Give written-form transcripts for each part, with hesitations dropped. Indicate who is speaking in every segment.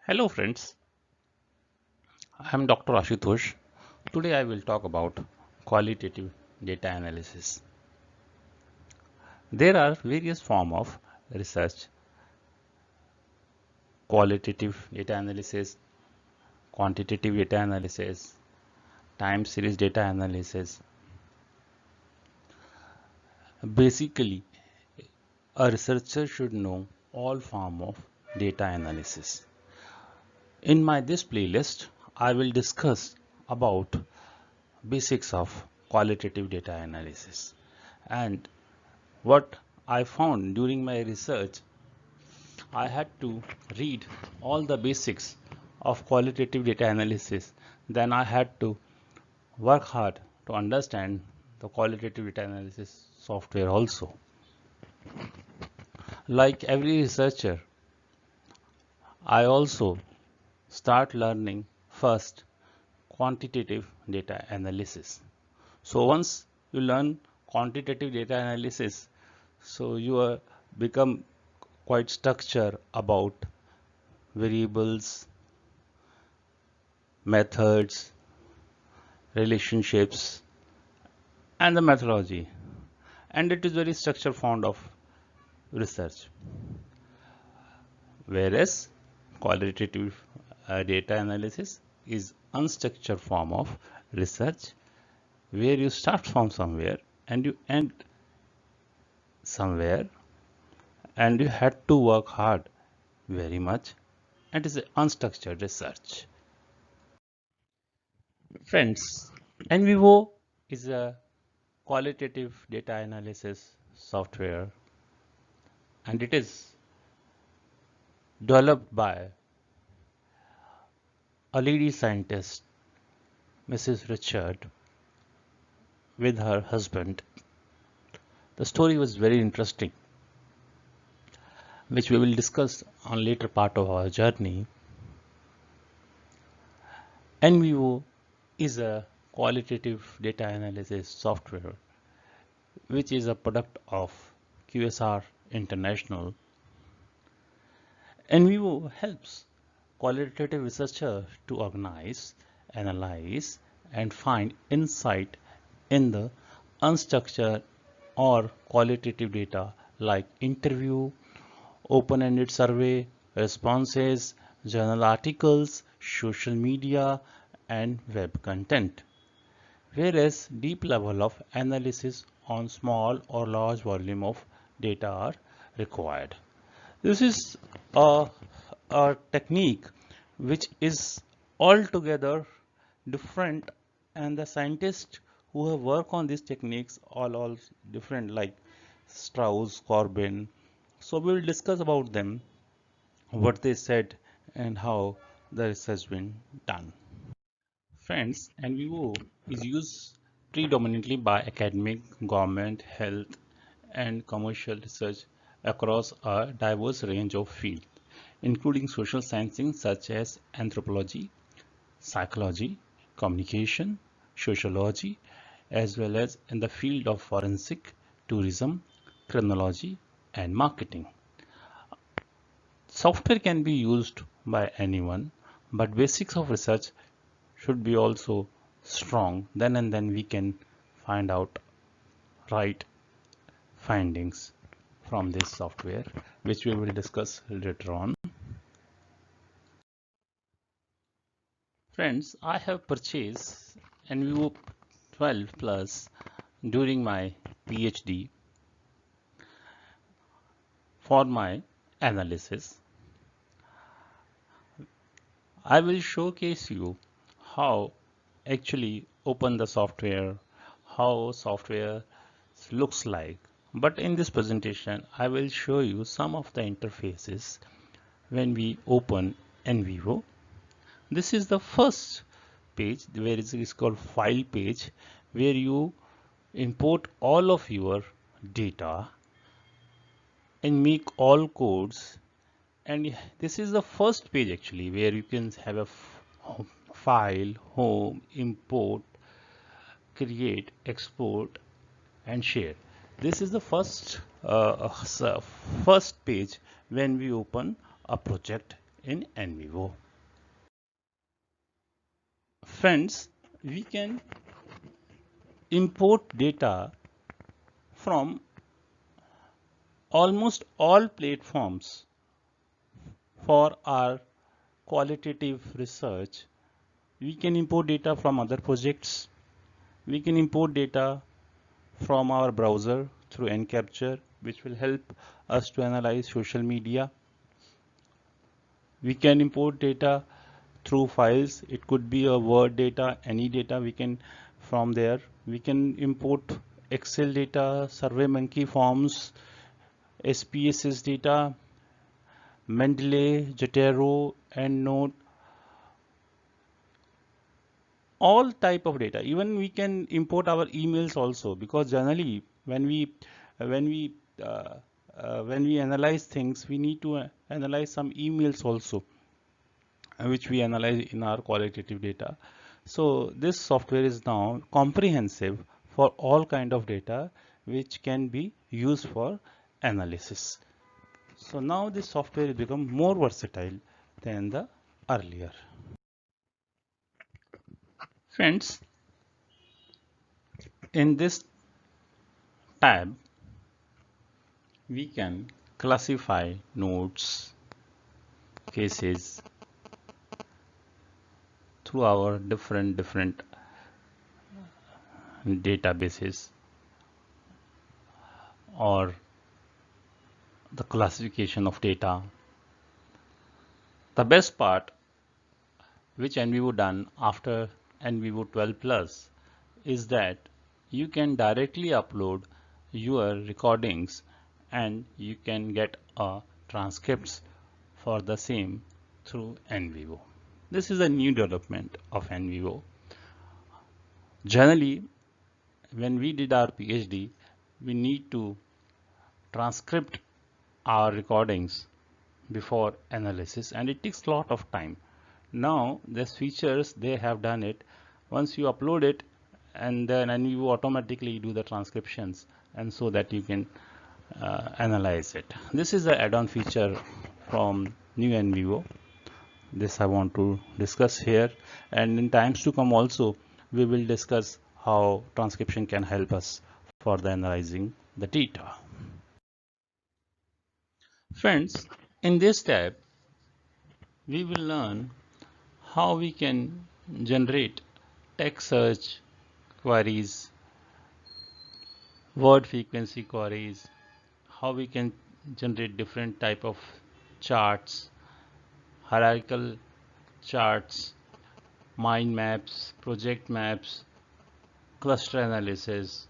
Speaker 1: Hello friends, I am Dr. Ashutosh. Today I will talk about qualitative data analysis. There are various forms of research: qualitative data analysis, quantitative data analysis, time series data analysis. Basically, a researcher should know all forms of data analysis. In my this playlist, I will discuss about basics of qualitative data analysis and what I found during my research. I had to read all the basics of qualitative data analysis. Then I had to work hard to understand the qualitative data analysis software also. Like every researcher, I also start learning first quantitative data analysis. So once you learn quantitative data analysis, so you become quite structure about variables, methods, relationships, and the methodology. And it is very structure fond of research. Whereas qualitative data analysis is unstructured form of research where you start from somewhere and you end somewhere and you had to work hard very much and it is unstructured research. Friends, NVivo is a qualitative data analysis software and it is developed by a lady scientist, Mrs. Richard, with her husband. The story was very interesting, which we will discuss on later part of our journey. NVivo is a qualitative data analysis software, which is a product of QSR International. NVivo helps qualitative researchers to organize, analyze, and find insight in the unstructured or qualitative data like interview, open-ended survey, responses, journal articles, social media, and web content. Whereas deep level of analysis on small or large volume of data are required. This is a, a technique which is altogether different, and the scientists who have worked on these techniques all different, like Strauss, Corbin. So we will discuss about them, what they said, and how the research been done. Friends, NVO is used predominantly by academic, government, health, and commercial research across a diverse range of fields, including social sciences such as anthropology, psychology, communication, sociology, as well as in the field of forensic, tourism, criminology, and marketing. Software can be used by anyone, but basics of research should be also strong. Then and then we can find out right findings from this software, which we will discuss later on. Friends, I have purchased NVIVO 12 Plus during my PhD for my analysis. I will showcase you how actually open the software, how software looks like. But in this presentation, I will show you some of the interfaces when we open NVivo. This is the first page where it is called file page, where you import all of your data and make all codes. And this is the first page actually where you can have a file, home, import, create, export, and share. This is the first page when we open a project in NVivo. Friends, we can import data from almost all platforms for our qualitative research. We can import data from other projects. We can import data from our browser through nCapture, which will help us to analyze social media. We can import data through files. It could be a Word data, any data we can from there. We can import Excel data, SurveyMonkey forms, SPSS data, Mendeley, Zotero, EndNote, all type of data. Even we can import our emails also, because generally when we uh, when we analyze things, we need to analyze some emails also, which we analyze in our qualitative data. So this software is now comprehensive for all kind of data which can be used for analysis. So now this software has become more versatile than the earlier. Friends, in this tab, we can classify nodes, cases through our different databases, or the classification of data. The best part which NVivo done after NVivo 12 Plus is that you can directly upload your recordings and you can get transcripts for the same through NVivo. This is a new development of NVivo. Generally, when we did our PhD, we need to transcript our recordings before analysis, and it takes a lot of time. Now these features, they have done it. Once you upload it, and then you automatically do the transcriptions, and so that you can analyze it. This is the add-on feature from new NVivo. This I want to discuss here, and in times to come also we will discuss how transcription can help us for the analyzing the data. Friends, in this tab we will learn how we can generate text search queries, word frequency queries, how we can generate different type of charts, hierarchical charts, mind maps, project maps, cluster analysis,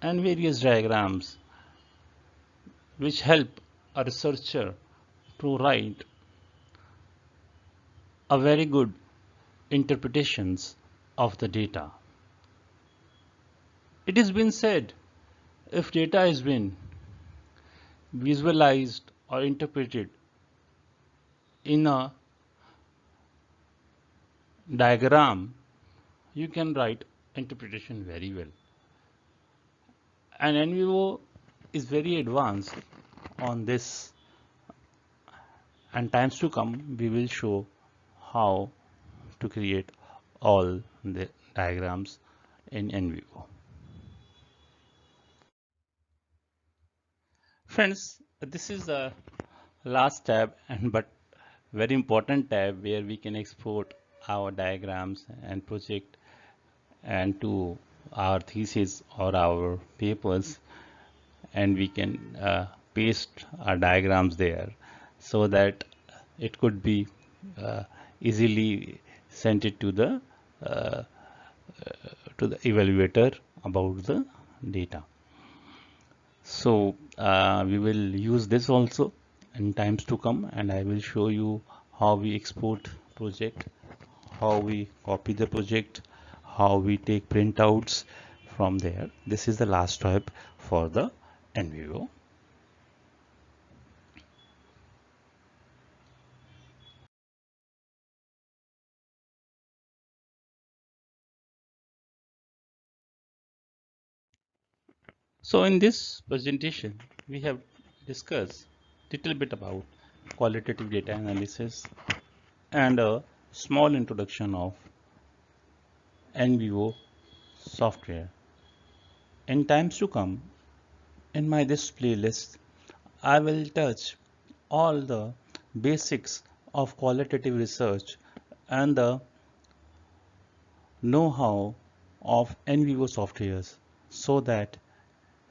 Speaker 1: and various diagrams which help a researcher to write a very good interpretations of the data. It has been said, if data has been visualized or interpreted in a diagram, you can write interpretation very well. And NVivo is very advanced on this, and times to come we will show how to create all the diagrams in NVivo. Friends, this is the last tab, and but very important tab where we can export our diagrams and project and to our thesis or our papers, and we can paste our diagrams there so that it could be uh, easily sent it uh, to the evaluator about the data. So we will use this also in times to come, and I will show you how we export project, how we copy the project, how we take printouts from there. This is the last step for the NVivo. So in this presentation, we have discussed little bit about qualitative data analysis, and a small introduction of NVO software. In times to come, in my this playlist, I will touch all the basics of qualitative research and the know-how of NVO softwares so that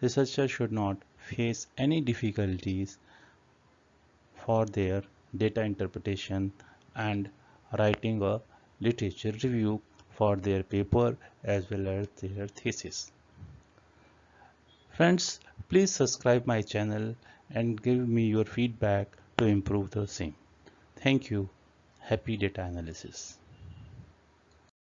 Speaker 1: researchers should not face any difficulties for their data interpretation and writing a literature review for their paper as well as their thesis. Friends, please subscribe my channel and give me your feedback to improve the same. Thank you. Happy data analysis.